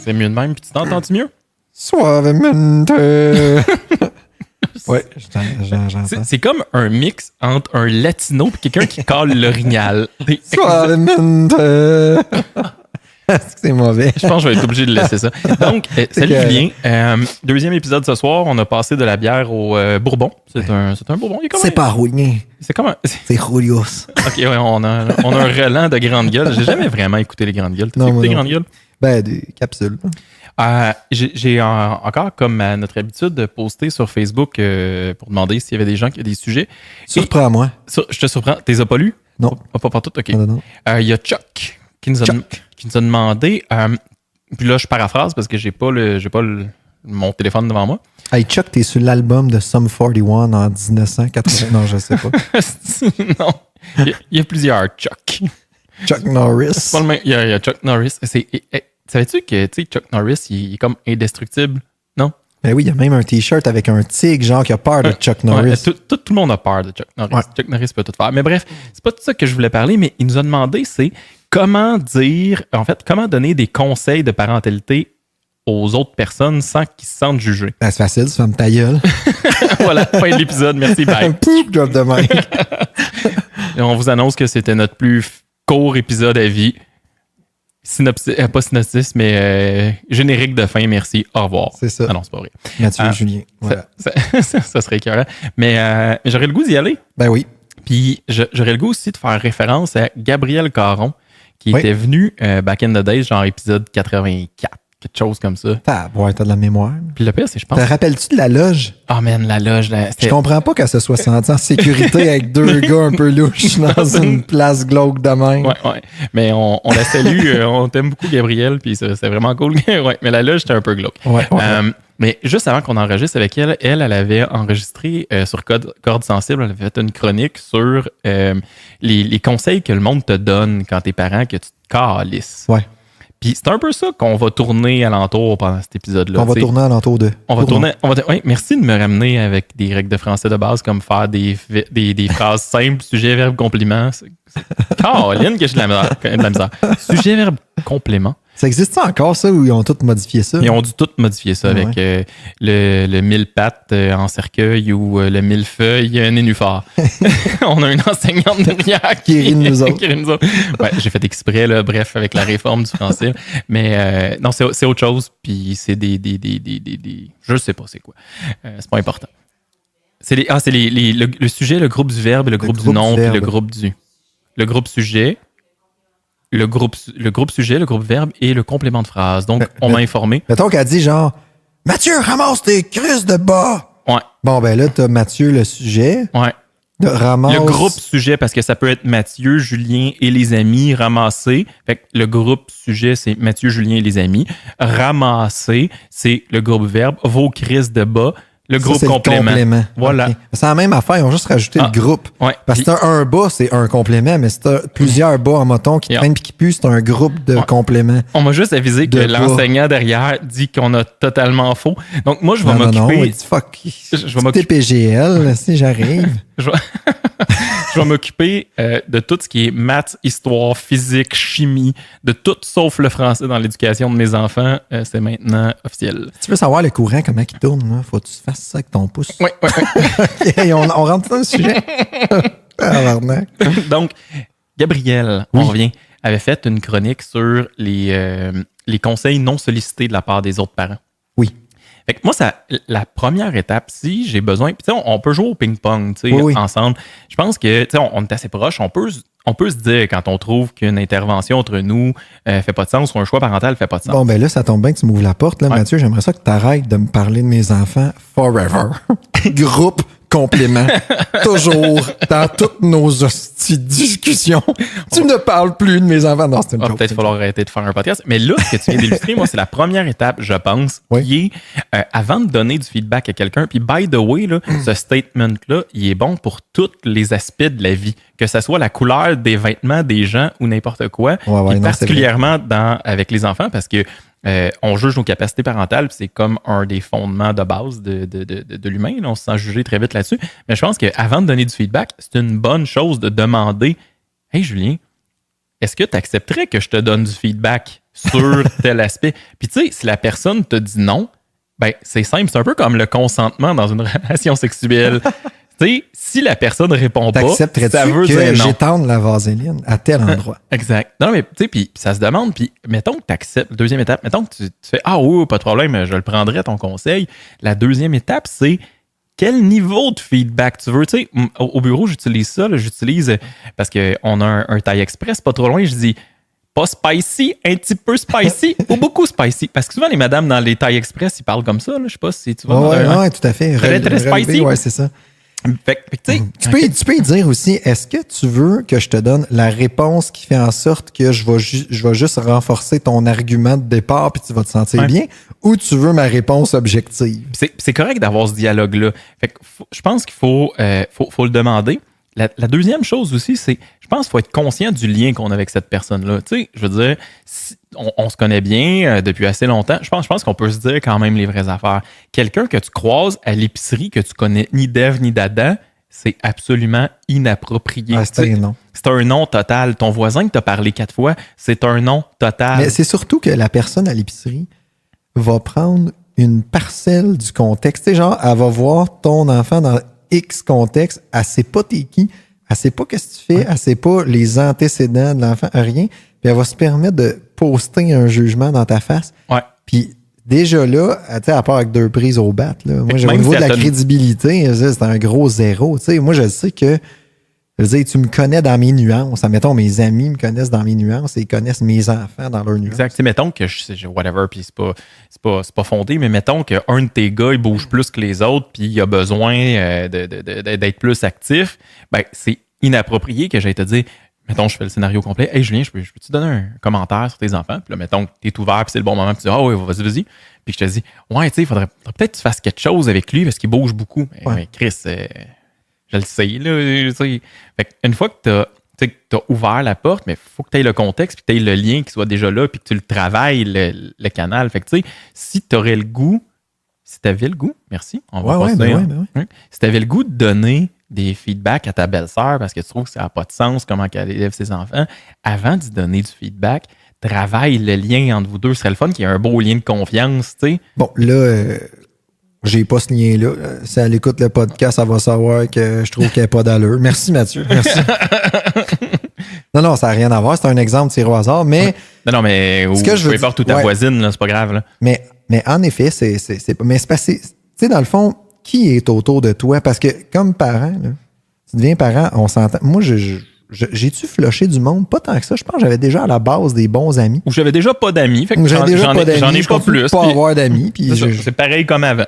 C'est mieux de même, puis tu t'entends-tu mieux? Suavemente. Ouais, j'entends. C'est comme un mix entre un latino et quelqu'un qui cale l'orignal. Suavemente. C'est mauvais. Je pense que je vais être obligé de laisser ça. Donc, salut Julien. Deuxième épisode ce soir, on a passé de la bière au bourbon. C'est un bourbon. C'est pas rouillé. C'est comme un... C'est Julius. OK, ouais, on a un relent de grande gueule. J'ai jamais vraiment écouté les grandes gueules. T'as écouté les grandes gueules? Ben, des capsules. J'ai encore, comme à notre habitude, de poster sur Facebook pour demander s'il y avait des gens qui avaient des sujets. Surprends-moi. Je te surprends. T'es as pas lu? Non. Pas partout? OK. Non. Il y a Chuck qui nous a demandé, puis là, je paraphrase parce que j'ai pas mon téléphone devant moi. Hey, Chuck, t'es sur l'album de Sum 41 en 1980. Non, je sais pas. Non. Il y a plusieurs Chuck. Chuck Norris. Il y a Chuck Norris. Savais-tu que Chuck Norris, il est comme indestructible? Non? Ben oui, il y a même un t-shirt avec un tigre, genre, qui a peur de Chuck Norris. Ouais, tout le monde a peur de Chuck Norris. Ouais. Chuck Norris peut tout faire. Mais bref, c'est pas tout ça que je voulais parler, mais il nous a demandé, c'est comment donner des conseils de parentalité aux autres personnes sans qu'ils se sentent jugés. Ben, c'est facile, tu fermes ta gueule. Voilà, fin de l'épisode. Merci, bye. Pouf, drop the mic. Et on vous annonce que c'était notre plus court épisode à vie. Pas synopsis, mais générique de fin, merci, au revoir. C'est ça. Ah non, c'est pas vrai. Mathieu et Julien. Voilà. Ça serait écœurant. Mais j'aurais le goût d'y aller. Ben oui. Puis j'aurais le goût aussi de faire référence à Gabriel Caron, qui était venu back in the days, genre épisode 84, quelque chose comme ça. T'as de la mémoire. Puis le pire, c'est, je pense... Te rappelles-tu de la loge? Ah, man, la loge. Je comprends pas qu'elle se soit sentie en sécurité avec deux gars un peu louches dans une place glauque de même. Ouais. Mais on la salue. On t'aime beaucoup, Gabriel, puis c'est vraiment cool. Ouais, mais la loge, c'était un peu glauque. Ouais. Mais juste avant qu'on enregistre avec elle, elle avait enregistré sur Corde Sensible, elle avait fait une chronique sur les conseils que le monde te donne quand t'es parent, que tu te calisses. Ouais. Puis c'est un peu ça qu'on va tourner alentour pendant cet épisode-là. On va tourner alentour de... Oui, merci de me ramener avec des règles de français de base, comme faire des phrases simples, sujet, verbe, complément. Caroline, que j'ai de la misère. Sujet, verbe, complément. Ça existe encore, ça, ou ils ont tous modifié ça? Ils ont dû tout modifier ça avec le mille pattes en cercueil ou le millefeuille nénuphar. On a une enseignante derrière qui rit de nous autres. Ouais, j'ai fait exprès, là, bref, avec la réforme du français. Mais non, c'est autre chose, puis c'est des... Je sais pas c'est quoi. C'est pas important. C'est le sujet, le groupe du verbe, le groupe du nom, puis le groupe du... Le groupe sujet... Le groupe sujet, le groupe verbe et le complément de phrase. Donc, on m'a informé. Mettons qu'elle dit genre « Mathieu, ramasse tes crises de bas! » Ouais. Bon, ben là, t'as Mathieu, le sujet. Ouais. Ramasse... Le groupe sujet, parce que ça peut être Mathieu, Julien et les amis, ramasser. Fait que le groupe sujet, c'est Mathieu, Julien et les amis. Ramasser, c'est le groupe verbe. Vos crises de bas. Le groupe complément. Voilà. Okay. C'est la même affaire, ils ont juste rajouté le groupe. Ouais. Parce que t'as un bas, c'est un complément, mais si t'as plusieurs bas en moton qui traînent et qui puent, c'est un groupe de compléments. On m'a juste avisé que l'enseignant derrière dit qu'on a totalement faux. Donc moi, je vais m'occuper... Non, il dit fuck. Je vais m'occuper... TPGL, si j'arrive. Je vais m'occuper de tout ce qui est maths, histoire, physique, chimie, de tout sauf le français dans l'éducation de mes enfants. C'est maintenant officiel. Si tu veux savoir le courant, comment il tourne, là, faut que tu fasses ça avec ton pouce. Oui. Okay, on rentre dans le sujet. Donc, Gabriel, on revient, avait fait une chronique sur les conseils non sollicités de la part des autres parents. Oui. Fait que moi, la première étape, si j'ai besoin, puis on peut jouer au ping-pong ensemble. Je pense que on est assez proches. On peut se dire quand on trouve qu'une intervention entre nous fait pas de sens ou un choix parental fait pas de sens. Bon, ben là, ça tombe bien que tu m'ouvres la porte. Là, Mathieu, j'aimerais ça que tu arrêtes de me parler de mes enfants forever. Groupe complément. Toujours dans toutes nos discussions. Tu ne parles plus de mes enfants. Non, c'est une joke. Peut-être falloir arrêter de faire un podcast. Mais là, ce que tu viens d'illustrer, moi, c'est la première étape, je pense, qui est avant de donner du feedback à quelqu'un. Puis, by the way, là, ce statement-là, il est bon pour tous les aspects de la vie. Que ce soit la couleur des vêtements des gens ou n'importe quoi. Puis particulièrement avec les enfants, parce que on juge nos capacités parentales, puis c'est comme un des fondements de base de l'humain. Là, on se sent jugé très vite là-dessus. Mais je pense qu'avant de donner du feedback, c'est une bonne chose de demander « Hey Julien, est-ce que tu accepterais que je te donne du feedback sur tel aspect. Puis tu sais, si la personne te dit non, ben c'est simple, c'est un peu comme le consentement dans une relation sexuelle. Tu sais, si la personne répond pas, ça veut dire non. J'étende la vaseline à tel endroit. Exact. Non, mais tu sais, puis ça se demande, puis mettons que tu acceptes, deuxième étape, mettons que tu fais « Ah oui, pas de problème, je le prendrai, ton conseil ». La deuxième étape, c'est quel niveau de feedback tu veux. Tu sais, au bureau, j'utilise ça, là, parce qu'on a un taille express pas trop loin, je dis « Pas spicy, un petit peu spicy ou beaucoup spicy ». Parce que souvent, les madames dans les tailles express, ils parlent comme ça, là, je sais pas si tu vois. Oui, tout à fait. Très spicy. Oui, c'est ça. Tu peux y dire aussi, est-ce que tu veux que je te donne la réponse qui fait en sorte que je vais juste renforcer ton argument de départ puis tu vas te sentir bien, ou tu veux ma réponse objective? C'est correct d'avoir ce dialogue-là. Fait que je pense qu'il faut le demander. La deuxième chose aussi, c'est, je pense qu'il faut être conscient du lien qu'on a avec cette personne-là. Tu sais, je veux dire, si on se connaît bien depuis assez longtemps. Je pense qu'on peut se dire quand même les vraies affaires. Quelqu'un que tu croises à l'épicerie, que tu connais ni d'Ève ni d'Adam, c'est absolument inapproprié. Ah, c'est un non. C'est un non total. Ton voisin que t'as parlé 4 fois, c'est un non total. Mais c'est surtout que la personne à l'épicerie va prendre une parcelle du contexte. Tu sais, genre, elle va voir ton enfant dans X contexte, elle sait pas t'es qui, elle sait pas qu'est-ce que tu fais, elle sait pas les antécédents de l'enfant, rien, puis elle va se permettre de poster un jugement dans ta face. Ouais. Puis déjà là, tu sais, à part avec 2 prises au bat, là, moi, au niveau de la crédibilité, c'est un gros zéro. Tu sais, moi, je sais que, je veux dire, tu me connais dans mes nuances. Admettons, mes amis me connaissent dans mes nuances et ils connaissent mes enfants dans leurs nuances. Exact. T'sais, mettons que whatever, puis c'est pas fondé, mais mettons qu'un de tes gars, il bouge plus que les autres, puis il a besoin d'être plus actif, ben c'est inapproprié que j'aille te dire, mettons, je fais le scénario complet. Hey Julien, je peux-tu donner un commentaire sur tes enfants? Puis là, mettons que t'es ouvert, puis c'est le bon moment, puis tu dis, ah oui, vas-y. Puis je te dis, ouais, tu sais, il faudrait peut-être que tu fasses quelque chose avec lui parce qu'il bouge beaucoup. Mais Chris, je le sais, là. Fait une fois que tu as ouvert la porte, mais il faut que tu aies le contexte, puis que tu aies le lien qui soit déjà là, puis que tu le travailles, le canal. Fait que, tu sais, si tu aurais le goût, si tu avais le goût, merci, on va passer. Ben ouais. Si tu avais le goût de donner des feedbacks à ta belle-sœur parce que tu trouves que ça n'a pas de sens, comment elle élève ses enfants, avant d'y donner du feedback, travaille le lien entre vous deux. Ce serait le fun qu'il y ait un beau lien de confiance, tu sais. Bon, là, j'ai pas ce lien-là. Si elle écoute le podcast, elle va savoir que je trouve qu'elle n'a pas d'allure. Merci, Mathieu. Merci. Non, ça n'a rien à voir. C'est un exemple tiré au hasard, mais... Non, mais peu importe où ta voisine, là, c'est pas grave. Là. Mais en effet, c'est passé... Tu sais, dans le fond, qui est autour de toi? Parce que comme parent, là, tu deviens parent, on s'entend... Moi, j'ai-tu flushé du monde? Pas tant que ça. Je pense que j'avais déjà à la base des bons amis. Ou j'avais déjà pas d'amis. Fait que j'en ai pas plus. Pas avoir d'amis. C'est pareil comme avant.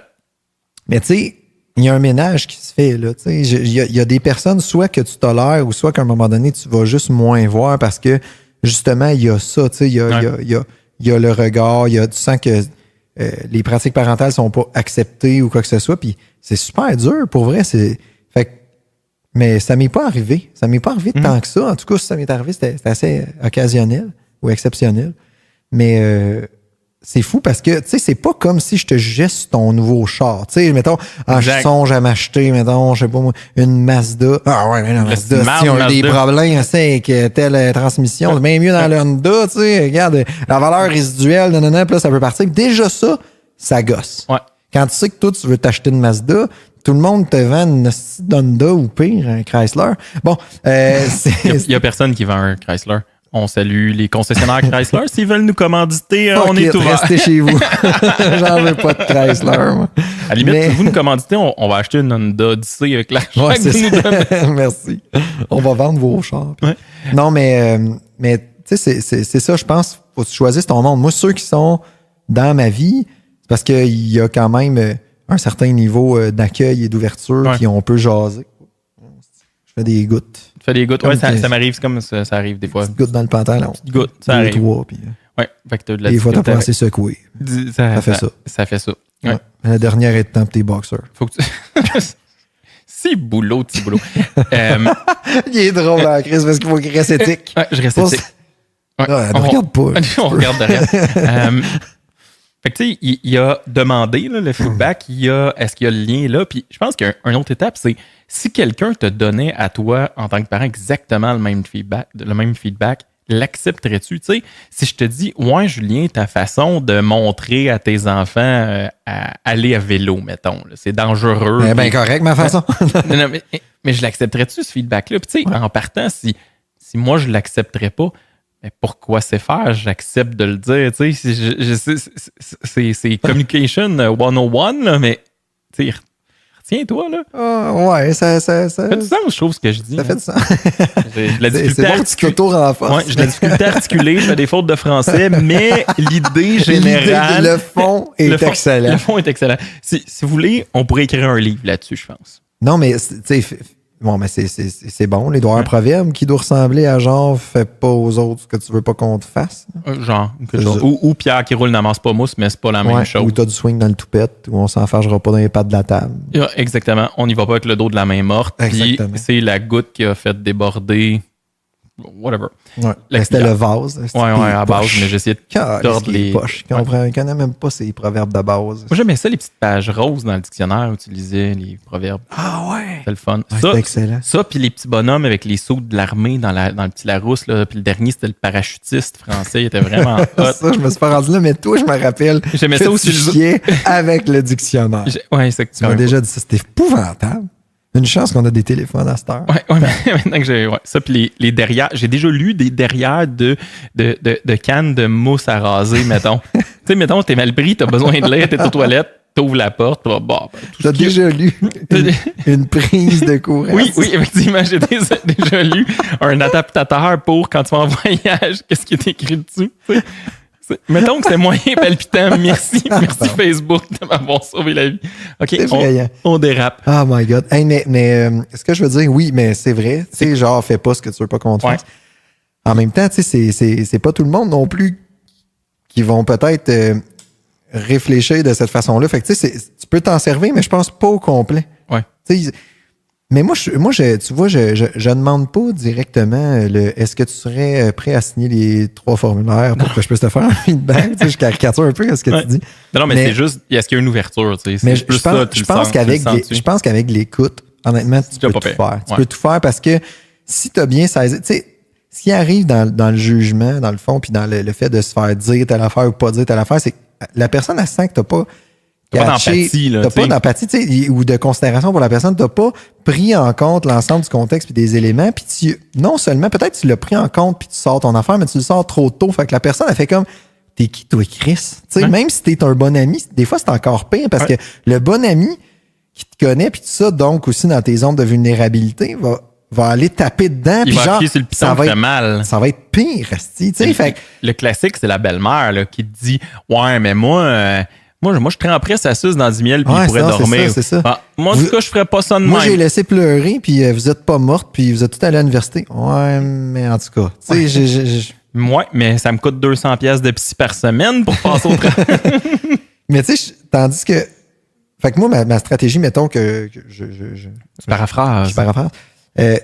Mais tu sais, il y a un ménage qui se fait, là. Il y a des personnes, soit que tu tolères, ou soit qu'à un moment donné, tu vas juste moins voir parce que, justement, il y a ça, tu sais, il y a le regard, tu sens que les pratiques parentales sont pas acceptées ou quoi que ce soit, puis c'est super dur, pour vrai. Mais ça m'est pas arrivé. Ça m'est pas arrivé tant que ça. En tout cas, si ça m'est arrivé, c'était assez occasionnel ou exceptionnel. Mais... c'est fou parce que, tu sais, c'est pas comme si je te jugeais sur ton nouveau char. Tu sais, mettons, je songe à m'acheter, mettons, je sais pas moi, une Mazda. Ah ouais, une Mazda. Si on a des problèmes avec telle transmission, c'est bien mieux dans le Honda, tu sais. Regarde, la valeur résiduelle, puis là, ça peut partir. Déjà ça gosse. Ouais. Quand tu sais que toi, tu veux t'acheter une Mazda, tout le monde te vend une Honda ou pire, un Chrysler. Bon, il y a personne qui vend un Chrysler. On salue les concessionnaires Chrysler. S'ils veulent nous commanditer, on est ouvert. Restez chez vous. J'en veux pas de Chrysler, moi. À la limite, si vous nous commanditez, on va acheter une Honda Odyssey avec l'argent que vous nous donnez. Merci. On va vendre vos chars. Ouais. Non, mais tu sais, c'est ça, je pense. Faut que tu choisisses ton monde. Moi, ceux qui sont dans ma vie, c'est parce qu'il y a quand même un certain niveau d'accueil et d'ouverture, puis on peut jaser. Je fais des gouttes. Tu fais des gouttes. Ouais, ça m'arrive comme ça arrive des fois. Une goutte dans le pantalon. Une goutte, ça arrive. 3, puis... Ouais, fait que t'as de la des fois, t'as pas assez secoué. Ça fait ça. Ça fait ça. Ouais. La dernière est de temps pour tes boxers. Faut que tu... C'est boulot, petit boulot. Il est drôle, hein, Chris, parce qu'il faut qu'il reste éthique. Ouais, je reste éthique. Ouais. Ne regarde pas. On regarde derrière. Fait que tu sais, il y a demandé là, le feedback, est-ce qu'il y a le lien là, puis je pense qu'une autre étape, c'est si quelqu'un te donnait à toi en tant que parent exactement le même feedback, l'accepterais-tu? Tu sais, si je te dis, ouais, Julien, ta façon de montrer à tes enfants à aller à vélo, mettons, là, c'est dangereux. Ben correct, ma façon. Non, mais je l'accepterais-tu, ce feedback-là? Puis tu sais, en partant, si moi, je l'accepterais pas, mais pourquoi c'est faire? J'accepte de le dire. Tu sais, c'est communication 101, là, mais tu sais, retiens-toi, là. Ouais, ça Ça fait du sens, je trouve, ce que je dis. fait du sens. J'ai de la difficulté C'est bon que tu t'auto-renforces. Ouais, j'ai de la difficulté à articuler, je fais des fautes de français, mais l'idée générale... Le fond est excellent. Le fond est excellent. Si vous voulez, on pourrait écrire un livre là-dessus, je pense. Non, mais tu sais, bon, mais c'est bon. Il doit y avoir un proverbe qui doit ressembler à genre, fais pas aux autres ce que tu veux pas qu'on te fasse. Genre, quelque chose. Ou Pierre qui roule n'amasse pas mousse, mais c'est pas la même chose. Ou t'as du swing dans le toupette, ou on s'enfargera pas dans les pattes de la table. Exactement. On n'y va pas avec le dos de la main morte. Puis c'est la goutte qui a fait déborder. Whatever. Ouais. C'était le vase. Ouais, à base, mais j'ai essayé de tordre les poches. On connaît même pas ces proverbes de base. Moi, j'aimais ça, les petites pages roses dans le dictionnaire où tu lisais les proverbes. Ah ouais! C'était le fun. Ouais, c'était excellent. Ça, puis les petits bonhommes avec les sauts de l'armée dans le petit Larousse, là. Puis le dernier, c'était le parachutiste français. Il était vraiment hot. Ça, je me suis pas rendu là, mais toi, je me rappelle. J'aimais ça aussi. Avec le dictionnaire. Ouais, c'est tu m'as déjà dit ça. C'était épouvantable. Une chance qu'on a des téléphones à cette heure. Ouais, mais maintenant que j'ai. Ouais, ça, puis les derrière. J'ai déjà lu des derrière de cannes de mousse à raser, mettons. Tu sais, mettons, t'es mal pris, t'as besoin de l'air, t'es aux toilettes, t'ouvres la porte, t'as déjà lu une prise de courant. Oui, effectivement, j'ai déjà lu un adaptateur pour quand tu vas en voyage, qu'est-ce qui est écrit dessus. Mettons que c'est moyen palpitant. Merci Facebook de m'avoir sauvé la vie. OK, on dérape. Oh my God. Hey, mais ce que je veux dire, oui, mais c'est vrai. Tu sais, genre, fais pas ce que tu veux pas qu'on te fasse. En même temps, tu sais, c'est pas tout le monde non plus qui vont peut-être réfléchir de cette façon-là. Fait que tu sais, tu peux t'en servir, mais je pense pas au complet. Ouais. Tu sais, mais moi, tu vois, je demande pas directement est-ce que tu serais prêt à signer les 3 formulaires pour que je puisse te faire un feedback? Tu sais, je caricature un peu ce que tu dis. Non, mais c'est juste, est-ce qu'il y a une ouverture? Tu sais, mais je pense qu'avec l'écoute, honnêtement, tu peux tout faire. Tu peux tout faire parce que si tu as bien saisi, tu sais, ce qui arrive dans le jugement, dans le fond, puis dans le fait de se faire dire telle affaire ou pas dire telle affaire, c'est que la personne, elle sent que t'as pas d'empathie, là. T'as pas d'empathie, ou de considération pour la personne. T'as pas pris en compte l'ensemble du contexte puis des éléments. Puis non seulement, peut-être tu l'as pris en compte puis tu sors ton affaire, mais tu le sors trop tôt. Fait que la personne, elle fait comme, t'es qui, toi, Chris? Même si t'es un bon ami, des fois, c'est encore pire parce que le bon ami qui te connaît puis tout ça, donc aussi dans tes zones de vulnérabilité, va aller taper dedans. Il va appuyer sur le piton, ça fait mal. Ça va être pire, fait le classique, c'est la belle-mère là, qui te dit, ouais, mais moi, je tremperais sa suce dans du miel puis il pourrait dormir. C'est ça. Ah, moi, en tout cas, je ferais pas ça de même. Moi, j'ai laissé pleurer puis vous êtes pas morte puis vous êtes tout allé à l'université. Ouais, mais en tout cas, tu sais, Ouais, mais ça me coûte 200$ de psy par semaine pour passer au travail. Mais tu sais, tandis que... Fait que moi, ma stratégie, mettons que je paraphrase.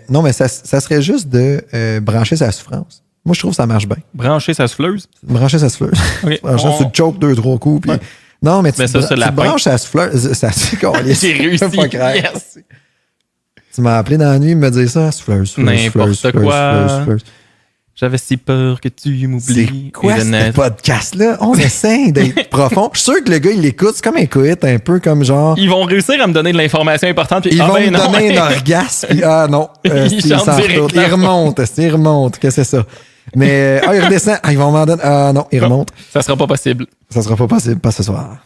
Non, mais ça serait juste de brancher sa souffrance. Moi, je trouve que ça marche bien. Brancher sa souffleuse? Brancher sa souffleuse. Okay. Brancher, tu choke 2-3 coups. Puis... Non, mais tu branches sa souffleuse. J'ai réussi. Yes. Tu m'as appelé dans la nuit me dire ça. Souffleuse. N'importe quoi. J'avais si peur que tu m'oublies. C'est quoi ce podcast-là? On essaie d'être profond. Je suis sûr que le gars, il l'écoute. C'est comme un coït, un peu comme genre... Ils vont réussir à me donner de l'information importante. Puis, ils vont me donner un orgasme. Puis, il remonte. Qu'est-ce que c'est ça? Mais il redescend. Ils vont m'en donner... non, il remonte. Ça sera pas possible. Ça sera pas possible, pas ce soir.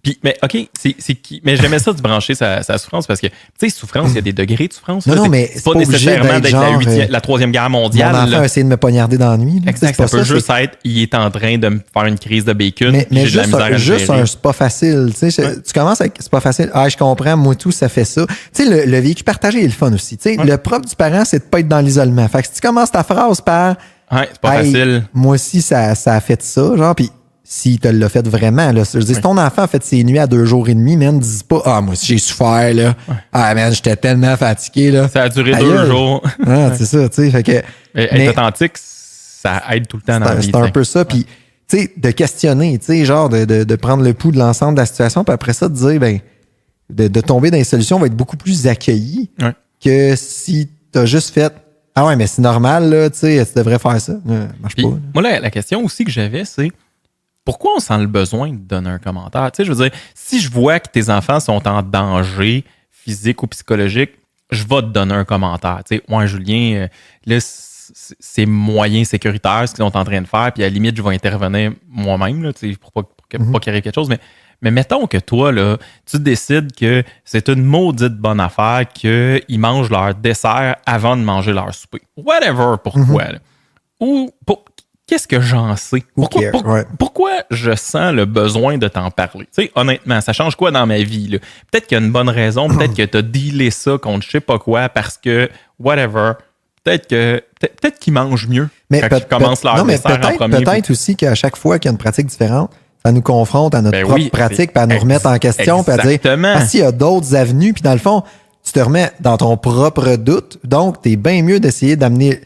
Puis, mais OK, c'est qui? Mais j'aimais ça de brancher sa souffrance parce que, tu sais, souffrance, il y a des degrés de souffrance. Non, mais c'est pas nécessairement d'être la 3e guerre mondiale. Mon enfant a essayé de me poignarder dans la nuit. Exact, ça peut juste être, il est en train de me faire une crise de bacon. Mais juste c'est pas facile. Tu sais, tu commences avec, c'est pas facile. Ah, je comprends, moi tout, ça fait ça. Tu sais, le vécu partagé est le fun aussi. Tu sais, le propre du parent, c'est de pas être dans l'isolement. Fait que si tu commences ta phrase par... Ouais, c'est pas facile. Moi aussi, ça a fait ça, genre, puis s'il te l'a fait vraiment, là. Je dis, si ton enfant a fait ses nuits à 2 jours et demi, man, dis pas, moi aussi, j'ai souffert, là. Ouais. Ah, man, j'étais tellement fatigué, là. Ça a duré 2 jours. C'est ça, tu sais. Fait que. Être authentique, ça aide tout le temps dans la vie. C'est un peu ça. Puis, tu sais, de questionner, tu sais, genre, de prendre le pouls de l'ensemble de la situation, puis après ça, de dire, ben, de tomber dans les solutions va être beaucoup plus accueilli que si t'as juste fait, Ah ouais, mais c'est normal, là, tu sais, tu devrais faire ça. Marche Puis, pas. Là. moi, la question aussi que j'avais, c'est pourquoi on sent le besoin de donner un commentaire? Tu sais, je veux dire, si je vois que tes enfants sont en danger physique ou psychologique, je vais te donner un commentaire. Tu sais, ouais, Julien, là, c'est moyen sécuritaire ce qu'ils sont en train de faire, puis à la limite, je vais intervenir moi-même, là, tu sais, pour pas qu'il arrive quelque chose, mais mettons que toi, là, tu décides que c'est une maudite bonne affaire qu'ils mangent leur dessert avant de manger leur souper. Whatever, pourquoi. Là. Ou qu'est-ce que j'en sais? Pourquoi je sens le besoin de t'en parler? Tu sais, honnêtement, ça change quoi dans ma vie? Là? Peut-être qu'il y a une bonne raison, peut-être que tu as dealé ça contre je sais pas quoi parce que, whatever, peut-être qu'ils mangent mieux quand ils commencent leur dessert en premier. Peut-être aussi qu'à chaque fois qu'il y a une pratique différente, ça nous confronte à notre propre pratique, puis à nous remettre en question, puis à dire, s'il y a d'autres avenues, puis dans le fond, tu te remets dans ton propre doute, donc t'es bien mieux d'essayer d'amener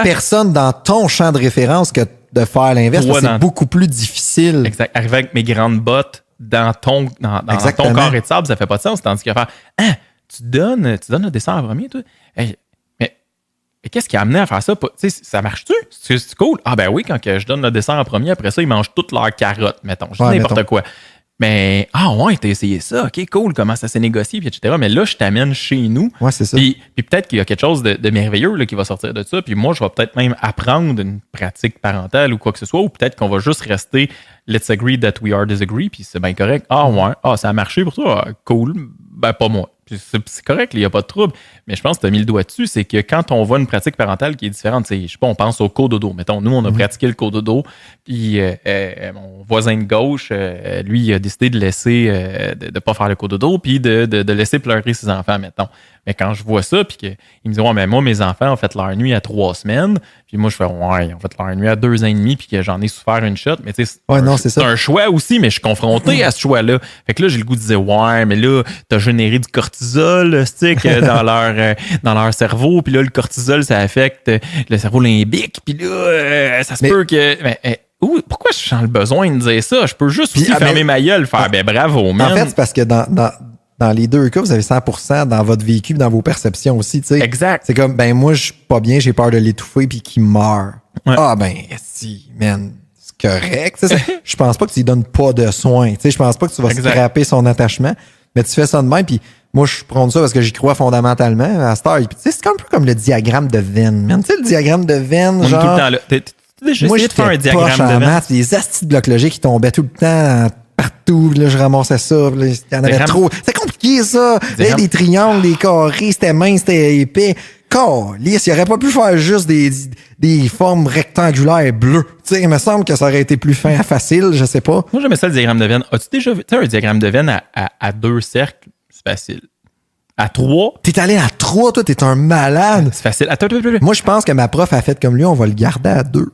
personne dans ton champ de référence que de faire l'inverse, parce que c'est beaucoup plus difficile. Exact. Arriver avec mes grandes bottes dans ton carré de sable, ça fait pas de sens, tandis qu'à faire, tu donnes le dessert en premier, toi? Hey, mais qu'est-ce qui a amené à faire ça? Ça marche-tu? C'est cool? Ah ben oui, quand je donne le dessert en premier, après ça, ils mangent toutes leurs carottes, mettons. Je dis n'importe quoi. Mais, t'as essayé ça, ok, cool, comment ça s'est négocié, puis etc. Mais là, je t'amène chez nous. Ouais, c'est ça. Puis peut-être qu'il y a quelque chose de merveilleux là, qui va sortir de ça. Puis moi, je vais peut-être même apprendre une pratique parentale ou quoi que ce soit, ou peut-être qu'on va juste rester let's agree that we are disagree, puis c'est bien correct. Ça a marché pour toi, cool. Ben, pas moi. Puis c'est correct, il n'y a pas de trouble. Mais je pense que tu as mis le doigt dessus, c'est que quand on voit une pratique parentale qui est différente, je sais pas, on pense au cododo. Mettons, nous, on a pratiqué le cododo, puis mon voisin de gauche, lui, il a décidé de laisser, de pas faire le cododo, puis de laisser pleurer ses enfants, mettons. Mais quand je vois ça, puis qu'il me dit, mais moi, mes enfants ont fait leur nuit à 3 semaines, puis moi, je fais, ils ont fait leur nuit à 2 ans et demi, puis que j'en ai souffert une shot. Mais tu sais, c'est un choix aussi, mais je suis confronté à ce choix-là. Fait que là, j'ai le goût de dire, mais là, t'as généré du cortisol, dans leur cerveau, puis là, le cortisol, ça affecte le cerveau limbique, puis là, ça se peut que... pourquoi je sens le besoin de dire ça? Je peux juste aussi fermer ma gueule, faire, bravo, man. En fait, c'est parce que dans les deux cas, vous avez 100% dans votre vécu, dans vos perceptions aussi, tu sais. Exact. C'est comme, moi, je suis pas bien, j'ai peur de l'étouffer puis qu'il meurt. Ouais. Si, man, c'est correct. Je pense pas que tu lui donnes pas de soins. Tu sais, je pense pas que tu vas scraper son attachement, mais tu fais ça de même, puis moi, je prends ça parce que j'y crois fondamentalement à Star. Tu sais, c'est un peu comme le diagramme de Venn, man. Tu sais, le diagramme de Venn, genre... Tout le temps là. Moi, j'ai fait un diagramme de Venn. Les astis de blocs logiques qui tombaient tout le temps partout, là, je ramassais ça, là, il y en avait trop. C'était compliqué, ça. Des triangles, des carrés, c'était mince, c'était épais. Calisse, il aurait pas pu faire juste des formes rectangulaires bleues. Tu sais, il me semble que ça aurait été plus fin, facile, je sais pas. Moi, j'aimais ça, le diagramme de Venn. As-tu déjà vu un diagramme de Venn à 2 cercles? C'est facile. À 3? T'es allé à 3, toi, t'es un malade. C'est facile. Attends. Moi, je pense que ma prof a fait comme lui, on va le garder à 2.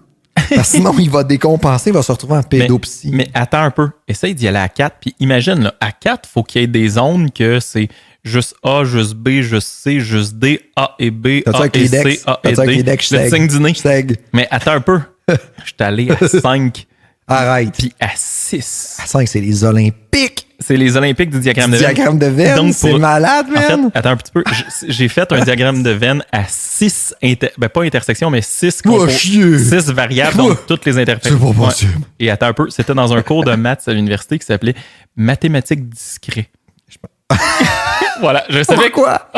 Parce que sinon, il va décompenser, il va se retrouver en pédopsie. Mais attends un peu. Essaye d'y aller à 4. Puis imagine, là, à 4, il faut qu'il y ait des zones que c'est juste A, juste B, juste C, juste D, A et B, A et C, A et D. Le signe du nez. Mais attends un peu. Je suis allé à 5. Arrête. Puis à 6. À 5, c'est les Olympiques. C'est les Olympiques du diagramme de Venn. Diagramme de Venn, c'est malade, man. En fait, attends un petit peu. J'ai fait un diagramme de Venn à 6, pas intersections, mais 6 variables, donc toutes les intersections. C'est pas possible. Ouais. Et attends un peu, c'était dans un cours de maths à l'université qui s'appelait Mathématiques discrets. Voilà, je savais quoi.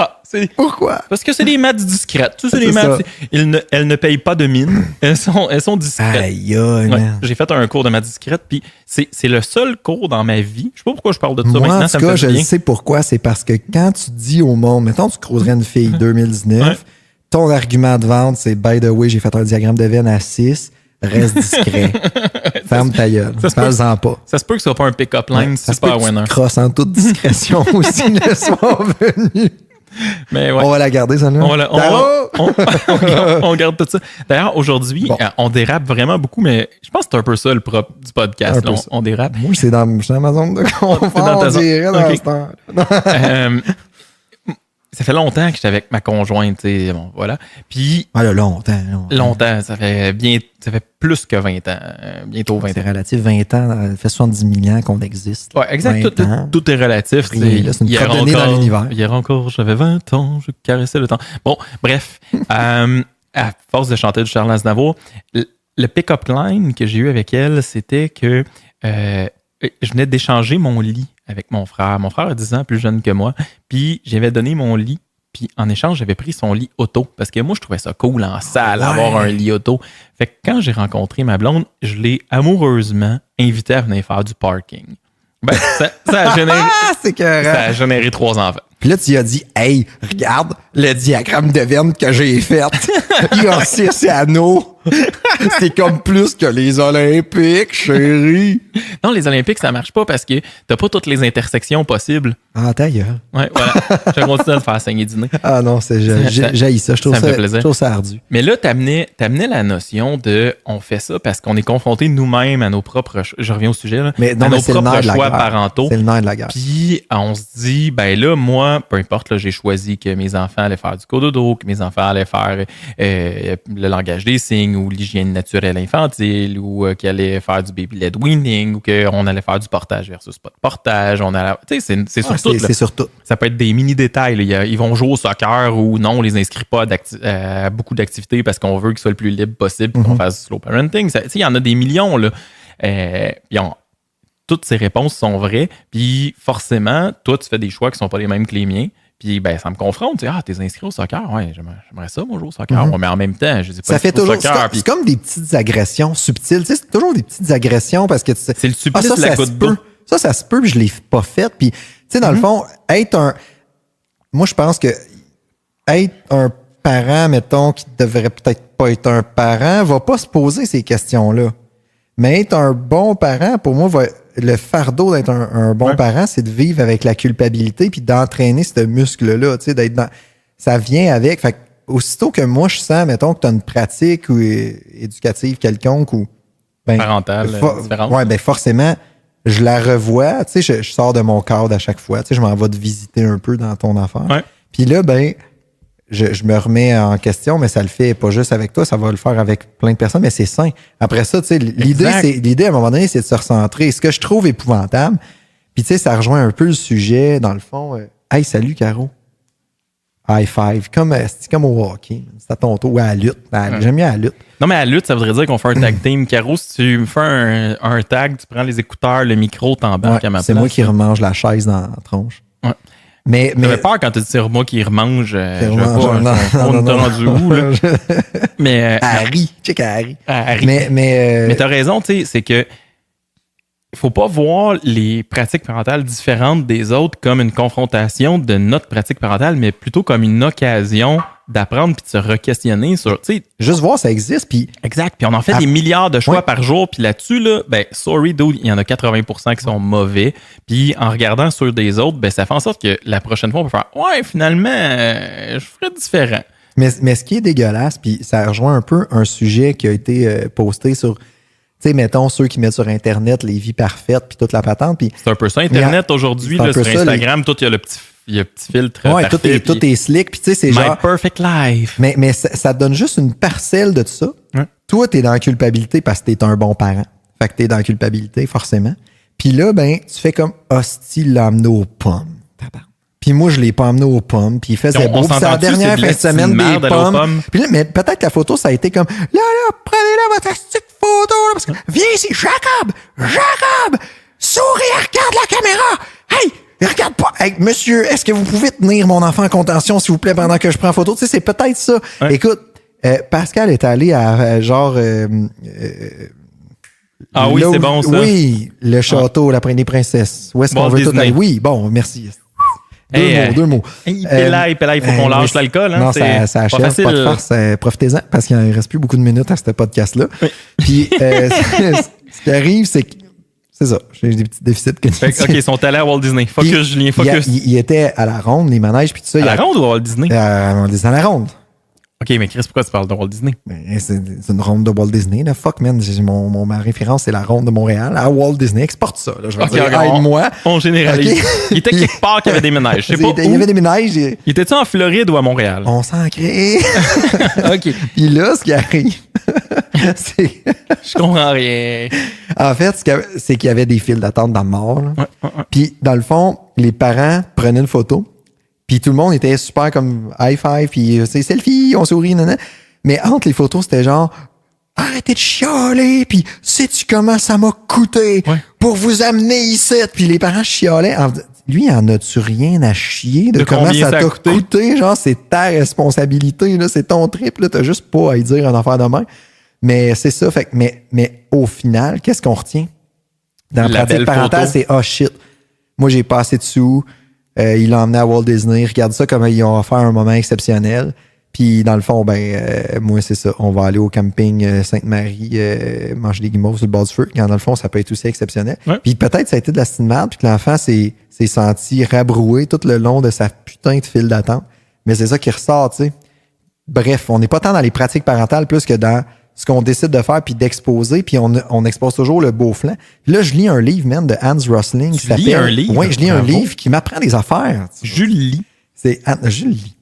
Pourquoi? Parce que c'est des maths discrètes. Tu sais, c'est des maths. Elles ne payent pas de mine. Elles sont discrètes. Aïe, man. J'ai fait un cours de maths discrètes, puis c'est le seul cours dans ma vie. Je sais pas pourquoi je parle de ça maintenant. En tout cas, je sais pourquoi. C'est parce que quand tu dis au monde, mettons, tu creuserais une fille 2019, ton argument de vente, c'est by the way, j'ai fait un diagramme de Venn à 6. Reste discret. Ferme ta gueule. Parle-en pas. Ça se peut que ce soit pas un pick-up line super winner. Tu crosses en toute discrétion aussi le soir venu. Mais on va la garder, ça, là. On garde tout ça. D'ailleurs, aujourd'hui, on dérape vraiment beaucoup, mais je pense que c'est un peu ça le propre du podcast. Là, on dérape. Moi, c'est dans ma zone de confort. Dans ta zone. On dirait dans ce temps. Ça fait longtemps que j'étais avec ma conjointe, tu sais, bon, voilà. Puis... Longtemps. Ça fait plus que 20 ans. Bientôt 20 ans. C'est relatif, 20 ans, ça fait 70 000 ans qu'on existe. Ouais, exact. Tout est relatif. Là, c'est une crotte de nez dans l'univers. Hier encore, j'avais 20 ans, je caressais le temps. Bon, bref, à force de chanter du Charles Aznavour, le pick-up line que j'ai eu avec elle, c'était que je venais d'échanger mon lit avec mon frère. Mon frère a 10 ans plus jeune que moi. Puis j'avais donné mon lit. Puis en échange, j'avais pris son lit auto. Parce que moi, je trouvais ça cool en salle, avoir un lit auto. Fait que quand j'ai rencontré ma blonde, je l'ai amoureusement invité à venir faire du parking. Ben, ça a généré 3 enfants. Puis là, tu lui as dit, hey, regarde le diagramme de Venn que j'ai fait. Il y a 6 anneaux. C'est comme plus que les Olympiques, chérie. Non, les Olympiques, ça marche pas parce que t'as pas toutes les intersections possibles. Ah, ta gueule. Ouais, voilà. Je vais continuer à le faire saigner du nez. Ah non, j'haïs ça. Je trouve ça ardu. Mais là, t'amenais la notion de on fait ça parce qu'on est confronté nous-mêmes à nos propres choix. Je reviens au sujet, là. Mais non, à mais nos propres choix parentaux. C'est le nerf de la guerre. Puis on se dit, ben là, moi, peu importe, là, j'ai choisi que mes enfants allaient faire du cododo, que mes enfants allaient faire le langage des signes ou l'hygiène naturelle infantile ou qu'ils allaient faire du baby-led weaning ou qu'on allait faire du portage versus pas de portage. Tu sais, c'est sur tout. C'est sur tout. Ça peut être des mini-détails. Ils vont jouer au soccer ou non, on les inscrit pas à beaucoup d'activités parce qu'on veut qu'ils soient le plus libre possible pour qu'on fasse du slow parenting. Il y en a des millions, là. Toutes ces réponses sont vraies. Puis forcément, toi, tu fais des choix qui sont pas les mêmes que les miens. Puis ben, ça me confronte. Tu sais, t'es inscrit au soccer. Ouais, j'aimerais ça, moi, jouer au soccer. Ouais, mais en même temps, je sais pas. Ça fait toujours. C'est comme des petites agressions subtiles. Tu sais, c'est toujours des petites agressions parce que tu sais. C'est le supplice de la goutte d'eau. Ça se peut, puis je l'ai pas fait. Puis, tu sais, dans le fond, moi, je pense que être un parent, mettons, qui devrait peut-être pas être un parent, va pas se poser ces questions-là. Mais être un bon parent, pour moi, le fardeau d'être un bon parent, c'est de vivre avec la culpabilité puis d'entraîner ce muscle-là, tu sais, d'être dans... Ça vient avec. Fait que, aussitôt que moi, je sens, mettons, que tu as une pratique ou éducative quelconque ou... parentale différente. Ouais, ben forcément, je la revois. Tu sais, je sors de mon cadre à chaque fois. Tu sais, je m'en vais te visiter un peu dans ton affaire. Ouais. Puis là, ben... Je me remets en question, mais ça le fait pas juste avec toi, ça va le faire avec plein de personnes, mais c'est sain. Après ça, tu sais, l'idée, à un moment donné, c'est de se recentrer. Ce que je trouve épouvantable, puis tu sais, ça rejoint un peu le sujet, dans le fond. Hey, salut, Caro. High five. C'est comme au hockey. C'est à ton tour. Ou à la lutte. J'aime mieux à la lutte. Non, mais à la lutte, ça voudrait dire qu'on fait un tag team. Caro, si tu me fais un tag, tu prends les écouteurs, le micro, t'embarques à ma place. C'est moi qui remange la chaise dans la tronche. Ouais. Mais j'avais peur quand tu dis c'est moi qui remange. On t'a rendu où, là? Mais Harry. Check Harry. Mais t'as raison, tu sais, c'est que il faut pas voir les pratiques parentales différentes des autres comme une confrontation de notre pratique parentale, mais plutôt comme une occasion d'apprendre puis de se re-questionner sur, tu sais... Juste voir, ça existe, puis... Exact, puis on en fait des milliards de choix par jour, puis là-dessus, là, ben, sorry, dude, il y en a 80% qui sont mauvais, puis en regardant sur des autres, ben, ça fait en sorte que la prochaine fois, on peut faire « Ouais, finalement, je ferais différent. » Mais ce qui est dégueulasse, puis ça rejoint un peu un sujet qui a été posté sur... Tu sais, mettons, ceux qui mettent sur Internet les vies parfaites puis toute la patente. Puis c'est un peu ça, Internet, aujourd'hui, là, sur Instagram, tout, il y a le petit filtre. Ouais, tout est slick. Puis tu sais, c'est genre... My perfect life. Mais ça te donne juste une parcelle de tout ça. Ouais. Toi, t'es dans la culpabilité parce que t'es un bon parent. Fait que t'es dans la culpabilité, forcément. Puis là, ben, tu fais comme hostie l'a amené aux pommes. Puis moi, je l'ai pas amené aux pommes. Puis il faisait beau. Puis c'est la dernière fin de semaine des pommes. Puis là, mais peut-être que la photo, ça a été comme là, prenez-la votre petite photo. Là, parce que viens ici, Jacob! Souris, regarde la caméra! Hey! Regarde pas! Hey, monsieur, est-ce que vous pouvez tenir mon enfant en contention, s'il vous plaît, pendant que je prends photo? Tu sais, c'est peut-être ça. Ouais. Écoute, Pascal est allé à genre... ah oui, c'est bon, ça. Oui, le château, la des princesses. Où est-ce qu'on veut tout aller? Oui, bon, merci. Deux mots. Il faut qu'on lâche l'alcool. Hein? Non, ça achève. Facile. Pas de farce. Profitez-en, parce qu'il ne reste plus beaucoup de minutes à ce podcast-là. Oui. Puis, ce qui arrive, c'est que c'est ça. J'ai des petits déficits cognitifs. OK, ils sont allés à Walt Disney. Focus, Julien, focus. Il était à la ronde, les manèges, puis tout ça. À la ronde ou à Walt Disney? À la ronde. OK, mais Chris, pourquoi tu parles de Walt Disney? Ben, c'est une ronde de Walt Disney. Là. Fuck, man. Ma référence, c'est la ronde de Montréal. À Walt Disney, exporte ça. Là. Je vais dire, aide-moi. On généralise. Okay. Il était quelque part qu'il y avait des ménages. Je sais pas il y avait des ménages. Il était-tu en Floride ou à Montréal? On s'en crée. OK. Puis là, ce qui arrive, c'est... Je comprends rien. En fait, c'est qu'il y avait des files d'attente dans le mort. Ouais. Puis, dans le fond, les parents prenaient une photo. Puis tout le monde était super comme high five, puis c'est selfie, on sourit, nanana. Mais entre les photos, c'était genre arrêtez de chialer, puis sais-tu comment ça m'a coûté pour vous amener ici? Puis les parents chialaient. Lui, en as-tu rien à chier de comment ça t'a coûté? Genre, c'est ta responsabilité, là, c'est ton trip, là, t'as juste pas à y dire une affaire de main. Mais c'est ça, fait que, mais au final, qu'est-ce qu'on retient? Dans la pratique parentale, c'est oh shit, moi j'ai pas assez de sous. Il l'a emmené à Walt Disney. Regarde ça, comment ils ont offert un moment exceptionnel. Puis, dans le fond, moi, c'est ça. On va aller au camping Sainte-Marie, manger des guimauves sur le bord du feu. Quand, dans le fond, ça peut être aussi exceptionnel. Ouais. Puis, peut-être, ça a été de la style merde, puis que l'enfant s'est senti rabroué tout le long de sa putain de file d'attente. Mais c'est ça qui ressort, tu sais. Bref, on n'est pas tant dans les pratiques parentales plus que dans ce qu'on décide de faire puis d'exposer, puis on expose toujours le beau flanc. Puis là, je lis un livre, man, de Hans Rosling. Tu lis un livre? Oui, je lis un livre qui m'apprend des affaires. Julie. Julie.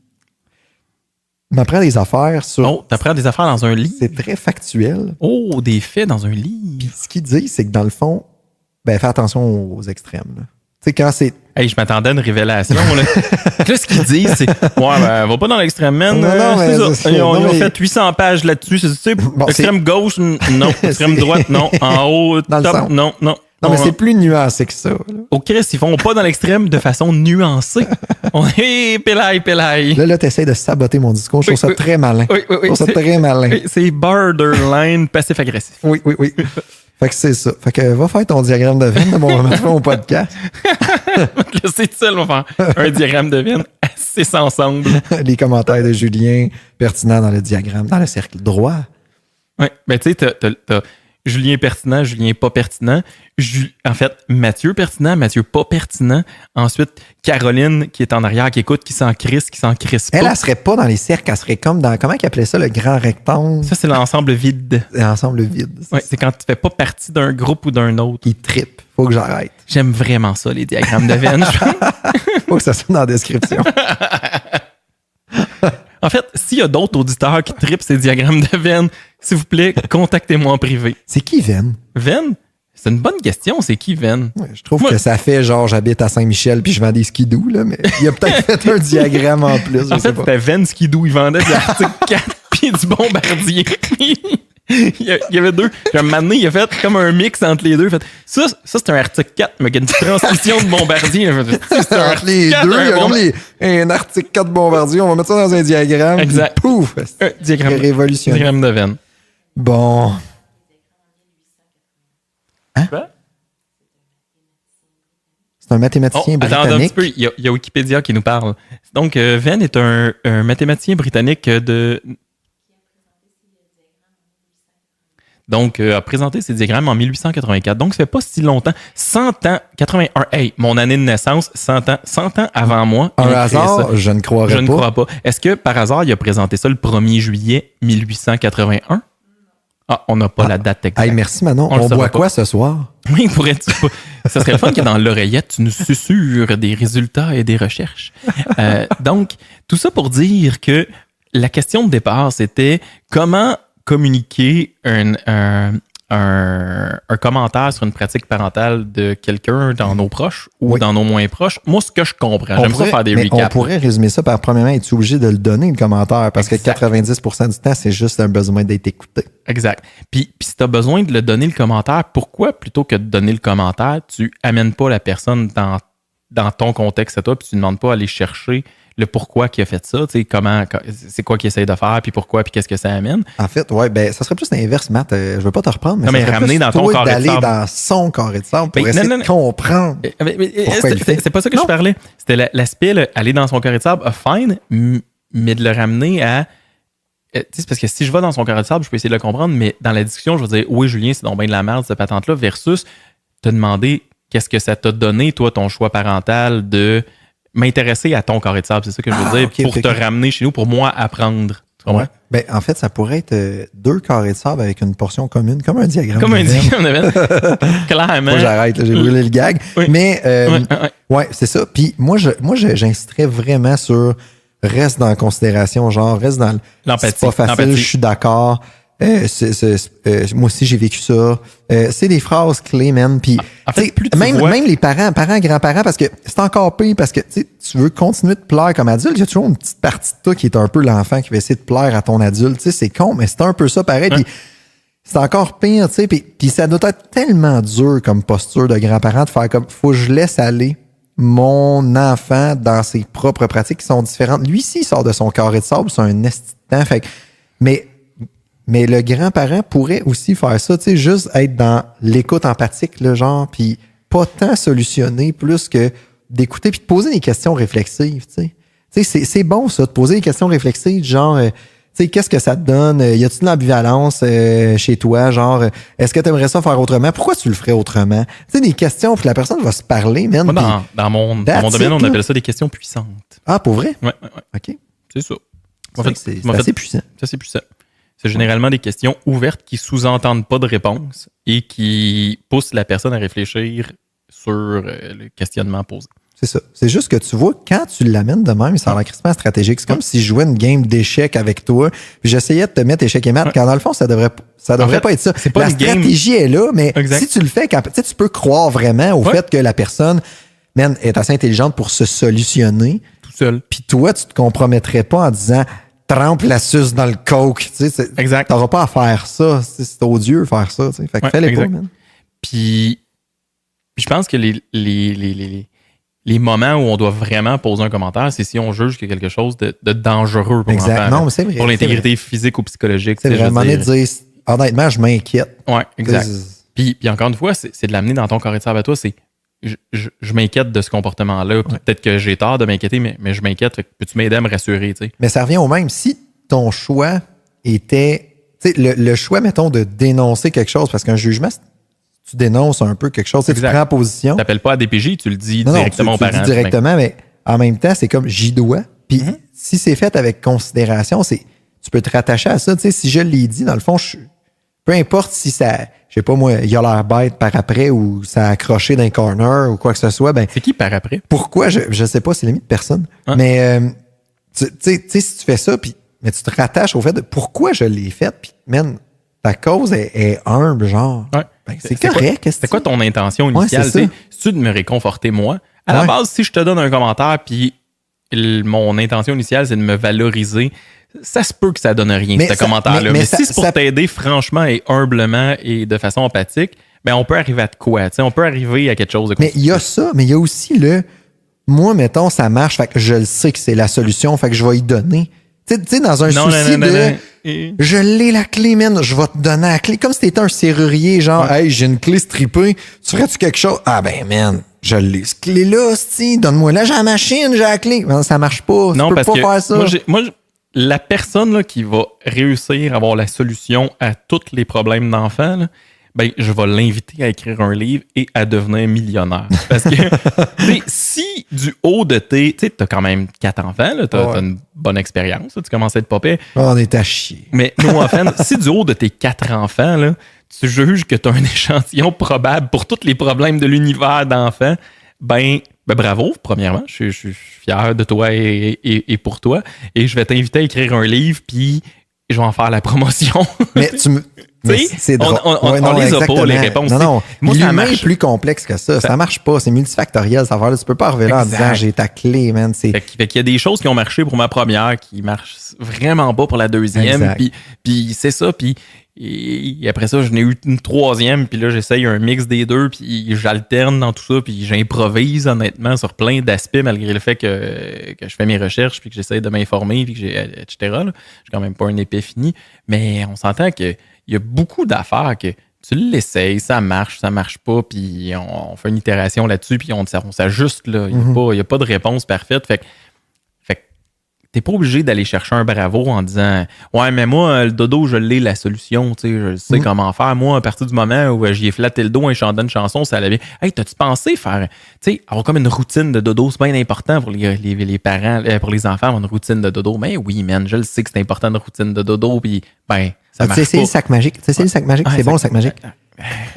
M'apprend des affaires sur... Oh, t'apprends des affaires dans un livre? C'est très factuel. Oh, des faits dans un livre. Puis ce qu'il dit, c'est que dans le fond, fais attention aux extrêmes, là. Tu sais, quand c'est... Hey, je m'attendais à une révélation. Là, ce qu'ils disent, c'est va pas dans l'extrême, man. Non, mais c'est ça. Ils ont fait 800 pages là-dessus. C'est extrême gauche, non. Extrême droite, non. En haut, dans top, non. Non, mais c'est plus nuancé que ça. Là. Au Christ, ils font pas dans l'extrême de façon nuancée. Pélaille. Là, t'essayes de saboter mon discours. Je trouve ça très malin. Oui. Je trouve ça très malin. C'est borderline passif-agressif. Oui. Fait que c'est ça. Fait que va faire ton diagramme de veine, on va mettre ça au podcast. Là, c'est ça, on va faire un diagramme de veine assez ensemble. Les commentaires de Julien pertinents dans le diagramme, dans le cercle droit. Oui, ben tu sais, t'as Julien pertinent, Julien pas pertinent. En fait, Mathieu pertinent, Mathieu pas pertinent. Ensuite, Caroline qui est en arrière, qui écoute, qui s'en crisse pas. Elle serait pas dans les cercles, elle serait comme dans... Comment ils appelaient ça, le grand rectangle? Ça, c'est l'ensemble vide. L'ensemble vide. Oui, c'est quand tu fais pas partie d'un groupe ou d'un autre. Il trippe. Faut que j'arrête. J'aime vraiment ça, les diagrammes de veine. Faut que ça soit dans la description. En fait, s'il y a d'autres auditeurs qui trippent ces diagrammes de veine, s'il vous plaît, contactez-moi en privé. C'est qui Veine? Veine? C'est une bonne question, c'est qui Veine? Ouais, je trouve que ça fait genre j'habite à Saint-Michel puis je vends des skidoo, là, mais il a peut-être fait un diagramme en plus. En fait, c'était Veine Skidoo, il vendait des articles 4 puis du Bombardier. Il y avait deux. Puis un moment donné, il a fait comme un mix entre les deux. Il a fait, ça c'est un article 4, mais il y a une transmission de Bombardier. C'est un article les 4, deux, il y a comme un article 4 Bombardier. On va mettre ça dans un diagramme. Exact. Puis, pouf! Un diagramme révolutionnaire. Diagramme de veine. Bon. Hein? Quoi? C'est un mathématicien britannique. Attends un petit peu, il y a Wikipédia qui nous parle. Donc, Venn est un mathématicien britannique Donc, a présenté ses diagrammes en 1884. Donc, ça fait pas si longtemps. 100 ans, 81. Hey, mon année de naissance, 100 ans avant moi. Un hasard, je ne croirais pas. Je ne crois pas. Est-ce que, par hasard, il a présenté ça le 1er juillet 1881? Ah, on n'a pas la date exacte. Hey, merci Manon. On boit quoi ce soir? Oui, pourrais-tu pas? Ça serait le fun que dans l'oreillette, tu nous susurres des résultats et des recherches. Donc, tout ça pour dire que la question de départ, c'était comment communiquer un commentaire sur une pratique parentale de quelqu'un dans nos proches ou dans nos moins proches. Moi, ce que je comprends, j'aime ça faire des recaps. On pourrait résumer ça par, premièrement, es-tu obligé de le donner, le commentaire? Parce que 90% du temps, c'est juste un besoin d'être écouté. Exact. Puis si tu as besoin de le donner, le commentaire, pourquoi, plutôt que de donner le commentaire, tu amènes pas la personne dans ton contexte à toi, puis tu ne demandes pas à aller chercher le pourquoi qu'il a fait ça, tu sais, comment, c'est quoi qu'il essaie de faire, puis pourquoi, puis qu'est-ce que ça amène. En fait, ça serait plus l'inverse, Matt. Je veux pas te reprendre, mais non, ça serait ramener plus dans ton carré de d'aller sable. dans son carré de sable pour essayer de comprendre pourquoi il fait. C'est pas ça que je parlais. C'était l'aspect, aller dans son carré de sable, fine, mais de le ramener à... Tu sais, c'est parce que si je vais dans son carré de sable, je peux essayer de le comprendre, mais dans la discussion, je vais dire, oui, Julien, c'est donc bien de la merde, cette patente-là, versus te demander qu'est-ce que ça t'a donné, toi, ton choix parental de m'intéresser à ton carré de sable. C'est ça que je veux dire, pour te ramener chez nous, pour moi apprendre. Ouais. Ben, en fait, ça pourrait être 2 carrés de sable avec une portion commune, comme un diagramme. Comme un diagramme de Venn. Clairement. Moi, j'arrête, là, j'ai brûlé le gag. Oui. Mais, ouais, c'est ça. Puis moi, j'insisterais vraiment sur reste dans la considération, genre, reste dans l'empathie. C'est pas facile, je suis d'accord. Moi aussi, j'ai vécu ça. C'est des phrases clés, man. Puis, en fait, même les parents, grands-parents, parce que c'est encore pire, parce que tu veux continuer de plaire comme adulte. Il y a toujours une petite partie de toi qui est un peu l'enfant qui va essayer de plaire à ton adulte. C'est con, mais c'est un peu ça pareil. Puis, c'est encore pire, tu sais. Puis ça doit être tellement dur comme posture de grands-parents de faire comme, faut que je laisse aller mon enfant dans ses propres pratiques qui sont différentes. Lui, s'il sort de son carré de sable, c'est un esti de temps. Fait que, mais le grand-parent pourrait aussi faire ça, tu sais, juste être dans l'écoute empathique, là, genre, puis pas tant solutionner plus que d'écouter puis de poser des questions réflexives, tu sais. Tu sais, c'est bon, ça, de poser des questions réflexives, genre, tu sais, qu'est-ce que ça te donne? Y a-t-il une ambivalence chez toi? Genre, est-ce que tu aimerais ça faire autrement? Pourquoi tu le ferais autrement? Tu sais, des questions, puis la personne va se parler, man. Moi, dans mon domaine, on appelle ça des questions puissantes. Ah, pour vrai? Ouais. OK. C'est ça. C'est assez puissant. C'est assez puissant. C'est généralement des questions ouvertes qui sous-entendent pas de réponse et qui poussent la personne à réfléchir sur le questionnement posé. C'est ça. C'est juste que tu vois, quand tu l'amènes de même, ça a l'air crissement stratégique. C'est comme si je jouais une game d'échecs avec toi, puis j'essayais de te mettre échecs et maths, quand dans le fond, ça devrait pas être ça. C'est pas la stratégie est là, mais si tu le fais, tu peux croire vraiment au fait que la personne, man, est assez intelligente pour se solutionner. Tout seul. Puis toi, tu te compromettrais pas en disant trempe la suce dans le coke. Exact. T'auras pas à faire ça. C'est odieux faire ça. T'sais. Fait que fais-les pas, man. Puis je pense que les moments où on doit vraiment poser un commentaire, c'est si on juge qu'il y a quelque chose de dangereux pour l'enfant. Non, mais c'est vrai. Pour l'intégrité physique ou psychologique. C'est vraiment de dire, honnêtement, je m'inquiète. Ouais, exact. Puis encore une fois, c'est de l'amener dans ton carré de sable à toi. C'est je m'inquiète de ce comportement-là. Peut-être que j'ai tort de m'inquiéter, mais je m'inquiète. Fait que peux-tu m'aider à me rassurer? T'sais? Mais ça revient au même. Si ton choix était... Le choix, mettons, de dénoncer quelque chose, parce qu'un jugement, tu dénonces un peu quelque chose, tu prends position. Tu n'appelles pas à DPJ, tu le dis directement aux parents. Tu le dis directement, mais en même temps, c'est comme j'y dois. Puis si c'est fait avec considération, tu peux te rattacher à ça. T'sais, si je l'ai dit, dans le fond, peu importe si ça... Je sais pas, moi, il a l'air bête par après ou ça a accroché d'un corner ou quoi que ce soit. Ben, c'est qui par après? Pourquoi? Je sais pas, c'est limite personne. Hein? Mais, tu sais, si tu fais ça, mais tu te rattaches au fait de pourquoi je l'ai fait, puis, man, ta cause est humble, genre. Ouais. Ben, c'est correct. C'est quoi ton intention initiale? C'est-tu de me réconforter, moi? À la base, si je te donne un commentaire, puis mon intention initiale, c'est de me valoriser, ça se peut que ça donne rien, ce commentaire-là. Mais si c'est pour t'aider franchement et humblement et de façon empathique, ben on peut arriver à de quoi? On peut arriver à quelque chose de Mais il y a ça, mais il y a aussi moi, mettons, ça marche, fait que je le sais que c'est la solution, fait que je vais y donner. Tu sais, dans un souci je l'ai la clé, man, je vais te donner la clé. Comme si t'étais un serrurier, genre, hey, j'ai une clé strippée, tu ferais-tu quelque chose? Ah ben, man, je l'ai. Cette clé-là, donne-moi là, j'ai la machine, j'ai la clé. Non, ça marche pas. Non, tu peux parce pas faire ça. Moi, la personne là, qui va réussir à avoir la solution à tous les problèmes d'enfants, là, ben, je vais l'inviter à écrire un livre et à devenir millionnaire. Parce que si du haut de tes... Tu sais, t'as quand même 4 enfants, tu as une bonne expérience, tu commences à être popé. On est à chier. Mais no offense, si du haut de tes 4 enfants, là, tu juges que tu as un échantillon probable pour tous les problèmes de l'univers d'enfants, ben bravo, premièrement. Je suis fier de toi et pour toi. Et je vais t'inviter à écrire un livre, puis je vais en faire la promotion. Mais c'est drôle. On les a pas, les réponses. Non. Moi, l'humain est plus complexe que ça. Ça marche pas. C'est multifactoriel, cette affaire-là. Tu peux pas arriver là en disant j'ai ta clé, man. Fait qu'il y a des choses qui ont marché pour ma première qui marchent vraiment pas pour la deuxième. Puis c'est ça. Puis et après ça, j'en ai eu une troisième. Puis là, j'essaye un mix des deux. Puis j'alterne dans tout ça. Puis j'improvise honnêtement sur plein d'aspects malgré le fait que je fais mes recherches. Puis que j'essaye de m'informer. Puis que etc. Là. J'ai quand même pas un épais fini. Mais on s'entend que il y a beaucoup d'affaires que tu l'essayes, ça marche pas, puis on fait une itération là-dessus, puis on s'ajuste, là. Il n'y a pas de réponse parfaite. Fait t'es pas obligé d'aller chercher un bravo en disant ouais, mais moi, le dodo, je l'ai la solution, tu sais, je sais comment faire. Moi, à partir du moment où j'y ai flatté le dos en chantant une chanson, ça allait bien. Hey, t'as-tu pensé faire, tu sais, avoir comme une routine de dodo, c'est bien important pour les parents, pour les enfants, avoir une routine de dodo. Mais oui, man, je le sais que c'est important une routine de dodo, puis ben, ça marche pas. C'est le sac magique. C'est le sac magique. C'est bon, le sac magique.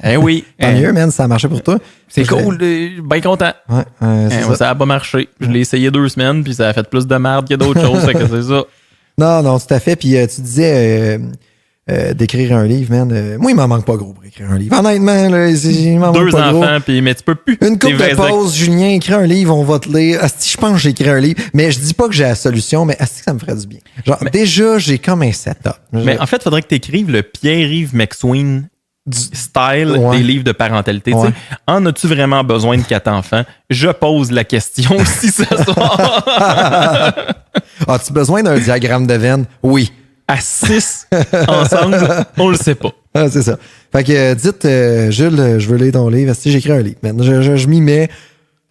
Eh oui. Tant mieux, man, ça a marché pour toi. C'est cool, bien content. Ouais, ça a pas marché. Je l'ai essayé 2 semaines, puis ça a fait plus de merde que d'autres choses, fait que c'est ça. Non, tout à fait. Puis tu disais d'écrire un livre, man. Moi, il m'en manque pas gros pour écrire un livre. Honnêtement, là, il m'en manque pas gros. 2 enfants, puis mais tu peux plus. Une couple de pause, Julien, écris un livre, on va te lire. Asti, je pense que j'ai écrit un livre, mais je dis pas que j'ai la solution, mais asti, ça me ferait du bien. Genre, déjà, j'ai comme un setup. Mais en fait, il faudrait que tu écrives le Pierre-Yves McSween style des livres de parentalité. Ouais. En as-tu vraiment besoin de 4 enfants? Je pose la question si ce soir. As-tu besoin d'un diagramme de veine? Oui. À 6 ensemble, on le sait pas. Ah, c'est ça. Fait que dites, Jules, je veux lire ton livre. Si j'écris un livre, je m'y mets.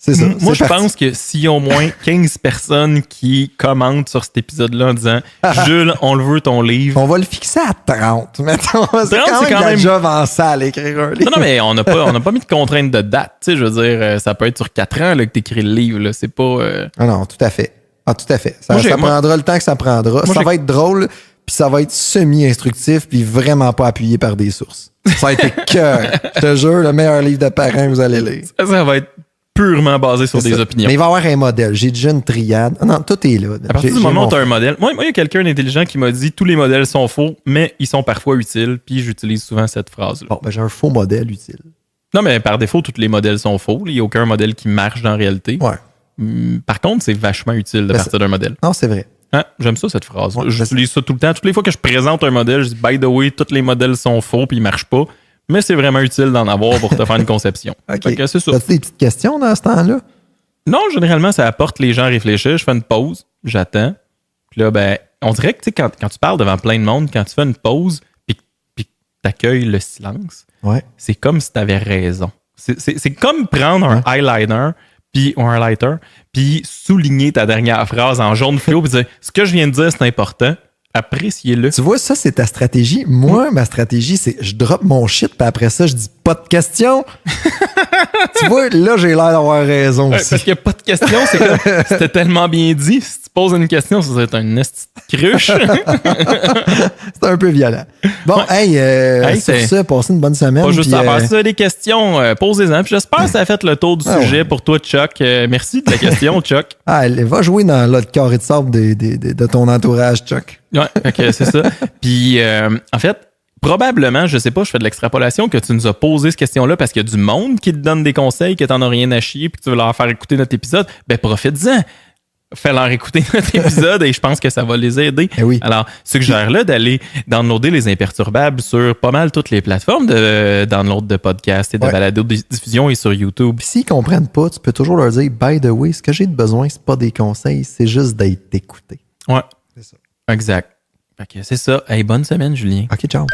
C'est ça. Moi, je pense que s'il y a au moins 15 personnes qui commentent sur cet épisode-là en disant Jules, on le veut ton livre. On va le fixer à 30. Mettons. C'est quand même job en salle écrire un livre. Non, mais on n'a pas mis de contrainte de date. Tu sais, je veux dire, ça peut être sur 4 ans là, que tu écris le livre. Là. C'est pas. Ah non, tout à fait. Ah, tout à fait. Ça prendra le temps que ça prendra. Ça va être drôle, puis ça va être semi-instructif, puis vraiment pas appuyé par des sources. Ça a été cœur. Je te jure, le meilleur livre de parents que vous allez lire. Ça va être purement basé sur des opinions. Mais il va y avoir un modèle. J'ai déjà une triade. Ah non, tout est là. À partir du moment où tu as un modèle. Moi, il y a quelqu'un d'intelligent qui m'a dit tous les modèles sont faux, mais ils sont parfois utiles. Puis j'utilise souvent cette phrase-là. Bon, ben j'ai un faux modèle utile. Non, mais par défaut, tous les modèles sont faux. Il n'y a aucun modèle qui marche dans la réalité. Ouais. Par contre, c'est vachement utile de partir d'un modèle. Non, c'est vrai. Hein? J'aime ça, cette phrase. Ouais, j'utilise ça tout le temps. Toutes les fois que je présente un modèle, je dis by the way, tous les modèles sont faux puis ils marchent pas. Mais c'est vraiment utile d'en avoir pour te faire une conception. OK. Fait que c'est ça. As-tu des petites questions dans ce temps-là? Non, généralement, ça apporte les gens à réfléchir. Je fais une pause, j'attends. Puis là, ben, on dirait que quand tu parles devant plein de monde, quand tu fais une pause puis tu accueilles le silence, c'est comme si tu avais raison. C'est comme prendre un eyeliner ou un highlighter puis souligner ta dernière phrase en jaune fluo puis dire ce que je viens de dire, c'est important. Appréciez-le. Tu vois, ça, c'est ta stratégie. Moi, ma stratégie, c'est je drop mon shit, puis après ça, je dis pas de questions. Tu vois, là, j'ai l'air d'avoir raison aussi. Parce qu'il n'y a pas de questions, c'est comme c'était tellement bien dit. Si tu poses une question, ça va être une cruche. C'est un peu violent. Bon, sur ça, passez une bonne semaine. Pas juste à faire ça, des questions, posez-en. Puis j'espère que ça a fait le tour du sujet pour toi, Chuck. Merci de ta question, Chuck. Va jouer dans le carré de sable de ton entourage, Chuck. Ouais, ok, c'est ça. Puis, en fait, probablement, je sais pas, je fais de l'extrapolation, que tu nous as posé cette question-là parce qu'il y a du monde qui te donne des conseils, que t'en as rien à chier, puis que tu veux leur faire écouter notre épisode. Ben, profite-en. Fais-leur écouter notre épisode et je pense que ça va les aider. Oui. Alors, suggère-le d'aller downloader Les Imperturbables sur pas mal toutes les plateformes de download de podcasts et de balado-diffusion et sur YouTube. Puis s'ils comprennent pas, tu peux toujours leur dire « By the way, ce que j'ai de besoin, c'est pas des conseils, c'est juste d'être écouté. » Ouais. C'est ça. Exact. Ok, c'est ça. Hey, bonne semaine, Julien. OK, ciao.